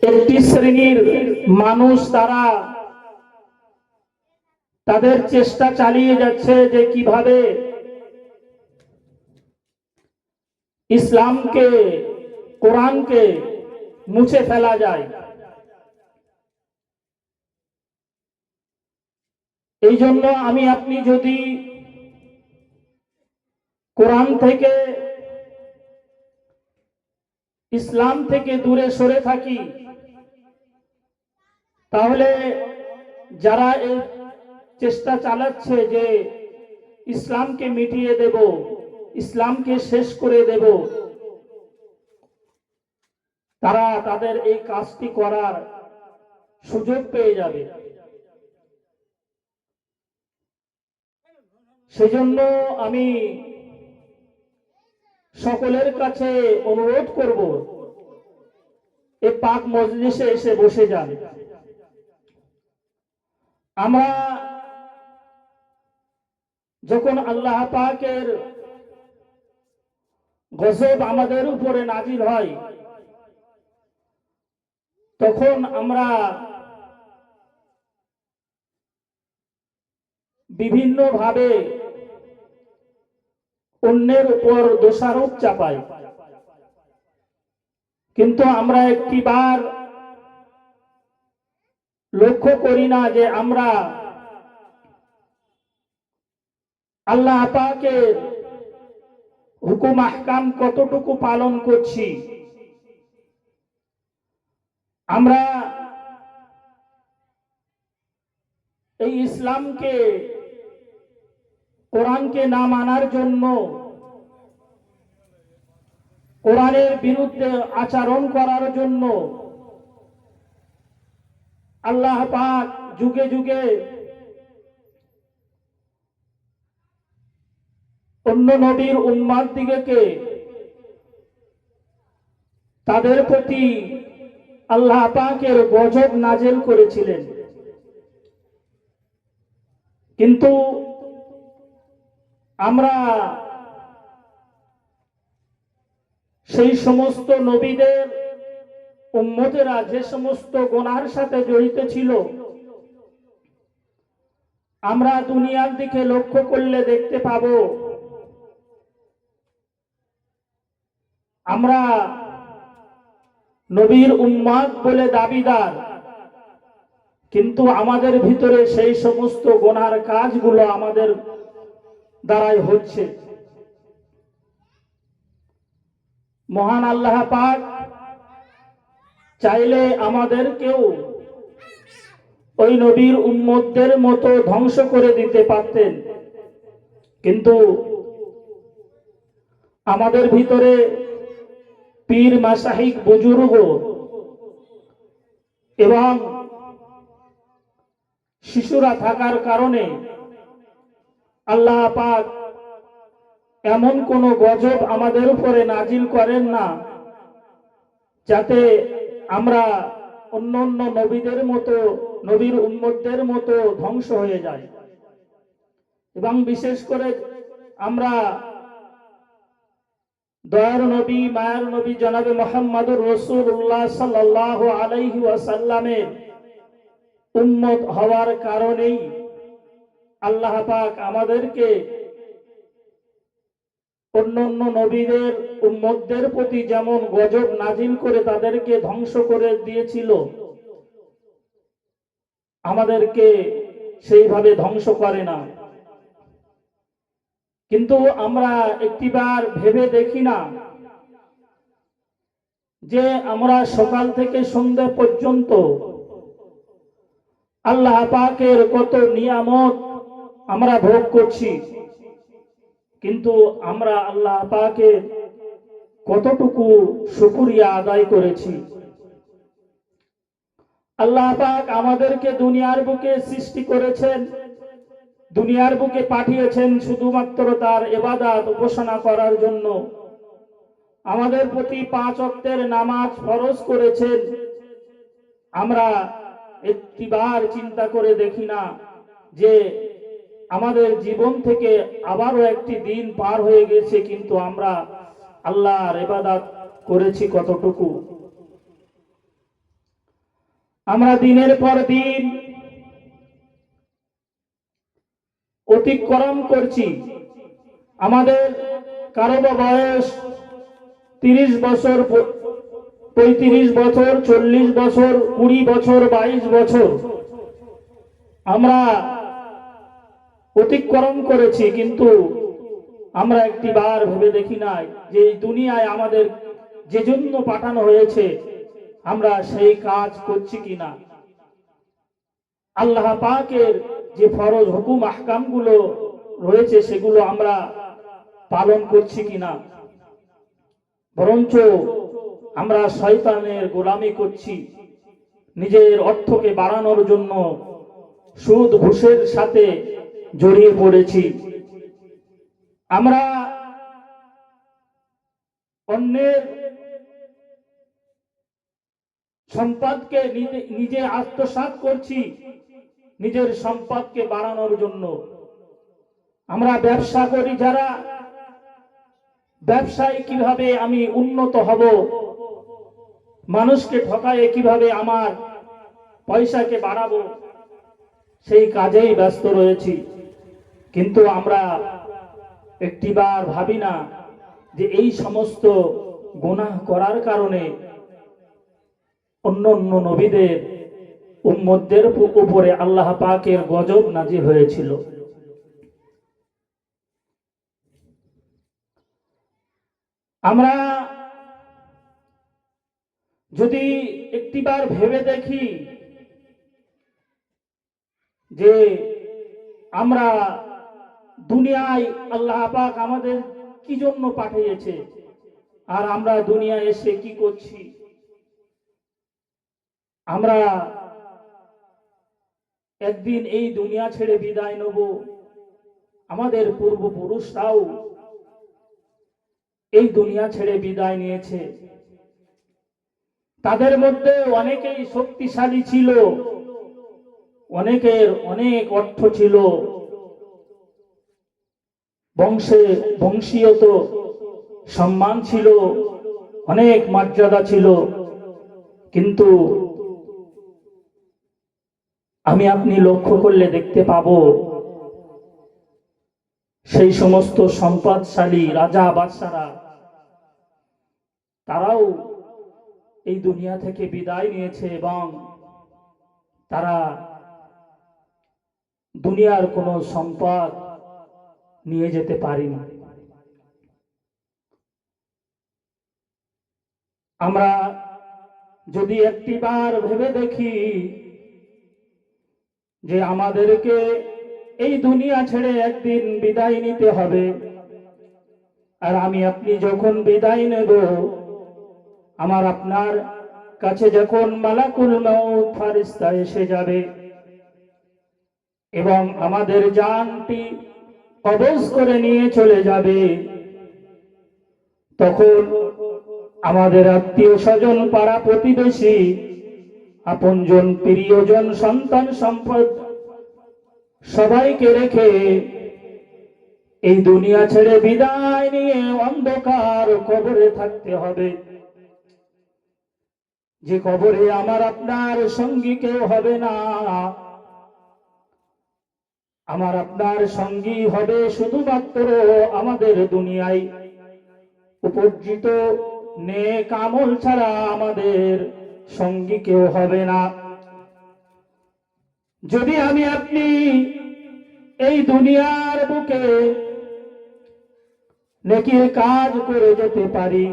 একটি শ্রেণীর মানুষ তারা তাদের চেষ্টা চালিয়ে যাচ্ছে যে কিভাবে ইসলামকে, কোরআনকে মুছে ফেলা যায়। এই জন্য আমি আপনি যদি কোরআন থেকে, ইসলাম থেকে দূরে সরে থাকি, তাহলে যারা এই চেষ্টা চালাচ্ছে যে ইসলামকে মিটিয়ে দেব, ইসলামকে শেষ করে দেব, তারা তাদের এই কাজটি করার সুযোগ পেয়ে যাবে। সেজন্য আমি সকলের কাছে অনুরোধ করব, এই পাক মজলিসে এসে বসে যান। আমরা যখন আল্লাহ পাকের গজব আমাদের উপরে নাজিল হয়, তখন আমরা বিভিন্ন ভাবে অন্যের উপর দোষারোপ চাপাই, কিন্তু আমরা একটিবার লক্ষ্য করি না যে আমরা আল্লাহ পাকের হুকুম আহকাম কতটুকু পালন করছি। আমরা এই ইসলামকে, কোরআনকে না মানার জন্য, কোরআনের বিরুদ্ধে আচরণ করার জন্য আল্লাহ পাক যুগে যুগে অন্য নবীর উম্মাত দিগকে তাদের প্রতি আল্লাহ পাকের গজব নাজেল করেছিলেন। কিন্তু আমরা সেই সমস্ত নবীদের উম্মতেরা যে সমস্ত গুনাহের সাথে জড়িত ছিল, আমরা দুনিয়ার দিকে লক্ষ্য করলে দেখতে পাব আমরা নবীর উম্মত বলে দাবিদার, কিন্তু আমাদের ভিতরে সেই সমস্ত গুনার কাজগুলো আমাদের দ্বারাই হচ্ছে। মহান আল্লাহ পাক চাইলে আমাদেরকেও ওই নবীর উম্মতদের মতো ধ্বংস করে দিতে পারতেন, কিন্তু আমাদের ভিতরে পীর মাশাইখ বুজুর্গ এবং শিশুরা থাকার কারণে আল্লাহ পাক এমন কোন গজব আমাদের উপরে নাজিল করেন না যাতে আমরা অন্য অন্য নবীদের মতো, নবীর উম্মতদের মতো ধ্বংস হয়ে যায়। এবং বিশেষ করে আমরা দয়ার নবী, মায়ার নবী জনাবে মুহাম্মদুর রাসূলুল্লাহ সাল্লাল্লাহু আলাইহি ওয়াসাল্লামের উম্মত হওয়ার কারণেই আল্লাহ পাক আমাদেরকে অন্যান্য নবীদের উম্মতদের প্রতি যেমন গজব নাজিল করে তাদেরকে ধ্বংস করে দিয়েছিল, আমাদেরকে সেইভাবে ধ্বংস করে না। কিন্তু আমরা একটিবার ভেবে দেখি না যে আমরা সকাল থেকে সন্ধ্যা পর্যন্ত আল্লাহ পাকের কত নিয়ামত আমরা ভোগ করছি, কিন্তু আমরা আল্লাহ পাকের কতটুকু শুকরিয়া আদায় করেছি। আল্লাহ পাক আমাদেরকে দুনিয়ার বুকে সৃষ্টি করেছেন, দুনিয়ার বুকে পাঠিয়েছেন শুধুমাত্র তার ইবাদত উপাসনা করার জন্য। আমাদের প্রতি 5 ওয়াক্তের নামাজ ফরজ করেছেন। আমরা একটিবার চিন্তা করে দেখি না যে আমাদের জীবন থেকে আবারও একটি দিন পার হয়ে গেছে, কিন্তু আমরা আল্লাহর ইবাদত করেছি কতটুকু। আমরা দিনের পর দিন অতিক্রম করছি। আমাদের কারো বয়স 30 বছর, 35 বছর, 40 বছর, 20 বছর, 22 বছর আমরা অতিক্রম করেছি, কিন্তু আমরা একটিবার ভেবে দেখি নাই যে এই দুনিয়ায় আমাদের যে জন্য পাঠানো হয়েছে আমরা সেই কাজ করছি কিনা। আল্লাহ পাকের যে ফরজ হুকুম আহকাম গুলো রয়েছে সেগুলো আমরা পালন করছি কিনা, বরঞ্চ আমরা শয়তানের গোলামি করছি। নিজের অর্থকে বাড়ানোর জন্য সুদ ঘুষের সাথে জড়িয়ে পড়েছি। আমরা অন্যের সম্পদকে নিজে আত্মসাৎ করছি নিজের সম্পদকে বাড়ানোর জন্য। আমরা ব্যবসা করি যারা, ব্যবসায় কিভাবে আমি উন্নত হব, মানুষকে ঠকায়ে কিভাবে আমার পয়সাকে বাড়াবো, সেই কাজেই ব্যস্ত রয়েছি। কিন্তু আমরা একটিবার ভাবি না যে এই সমস্ত গুনাহ করার কারণে অন্য অন্য নবীদের উম্মতদের উপরে আল্লাহ পাকের গজব নাজিল হয়েছিল। আমরা যদি একটিবার ভেবে দেখি যে আমরা দুনিয়ায় আল্লাহ পাক আমাদের কি জন্য পাঠিয়েছে, আর আমরা দুনিয়ায় এসে কি করছি। আমরা একদিন এই দুনিয়া ছেড়ে বিদায় নেব। আমাদের পূর্বপুরুষরাও এই দুনিয়া ছেড়ে বিদায় নিয়েছে। তাদের মধ্যে অনেকেই শক্তিশালী ছিল, অনেকের অনেক অর্থ ছিল, বংশীয়ত সম্মান ছিল, অনেক মর্যাদা ছিল। কিন্তু আমি আপনি লক্ষ্য করলে দেখতে পাবো সেই সমস্ত সম্পদশালী রাজা বাদশারা তারাও এই দুনিয়া থেকে বিদায় নিয়েছে এবং তারা দুনিয়ার কোনো সম্পদ নিয়ে যেতে পারেনি। আমরা যদি একটিবার ভেবে দেখি যে আমাদেরকে এই দুনিয়া ছেড়ে একদিন বিদায় নিতে হবে, আর আমি আপনি যখন বিদায় নেব, আমার আপনার কাছে যখন মালাকুল মউত ফেরেশতা এসে যাবে এবং আমাদের জানটি কবজ করে নিয়ে চলে যাবে, তখন আমাদের আত্মীয় স্বজন, পাড়া প্রতিবেশী, আপনজন, প্রিয়জন, সন্তান, সম্পদ সবাইকে রেখে এই দুনিয়া ছেড়ে বিদায় নিয়ে অন্ধকার কবরে থাকতে হবে। যে কবরে আমার আপনার সঙ্গী কেউ হবে না। আমার আপনার সঙ্গী হবে শুধুমাত্র আমাদের দুনিয়ায় উপার্জিত নেক আমল ছাড়া আমাদের সঙ্গী কেউ হবে না। যদি আমি আপনি এই দুনিয়ার বুকে নেকির কাজ করে যেতে পারি,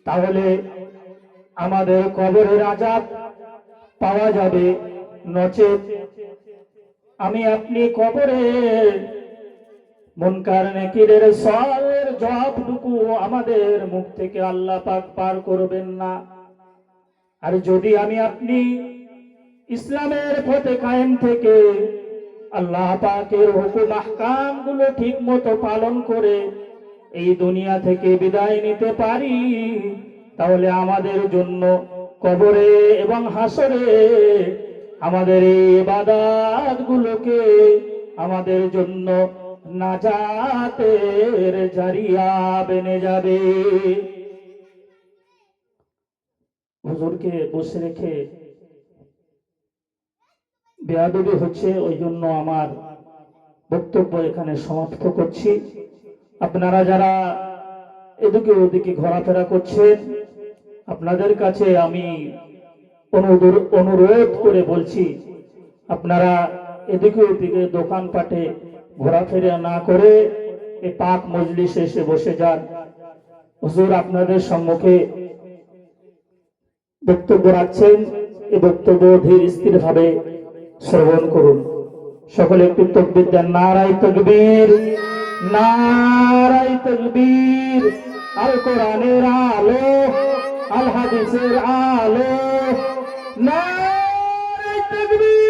তাহলে আমাদের কবরের আযাব পাওয়া যাবে। নচেত আমি আপনি কবরে মুনকার নেকিরের সওয়ালের জবাবটুকু আমাদের মুখ থেকে আল্লাহ পাক পার করবেন না। আর যদি আমি আপনি ইসলামের পথে কায়েম থেকে আল্লাহ পাকের হুকুম আহকাম গুলো ঠিক মতো পালন করে এই দুনিয়া থেকে বিদায় নিতে পারি, তাহলে আমাদের জন্য কবরে এবং হাসরে আমাদের এই ইবাদত গুলোকে আমাদের জন্য নাজাতের জারিয়া বনে যাবে। হুজুরকে বসে রেখে বেয়াদবি হচ্ছে, ওই জন্য আমার বক্তব্য এখানে সমাপ্ত করছি। আপনারা যারা এদিকে ওদিকে ঘোরাফেরা করছেন, আপনাদের কাছে আমি অনুরোধ করে বলছি, আপনারা এদিকে ওদিকে দোকানপাটে ঘোরাফেরা না করে এই পাক মজলিসে এসে বসে যান। হুজুর আপনাদের সম্মুখে বক্তব্য রাখছেন, এই বক্তব্য ধীর স্থির ভাবে শ্রবণ করুন। সকলে একটু তাকবীর দেন। নারায়ে তাকবীর, নারায়ে তাকবীর। আল কোরআনের আলো, আল হাদিসের আলো, নারায়ে তাকবীর।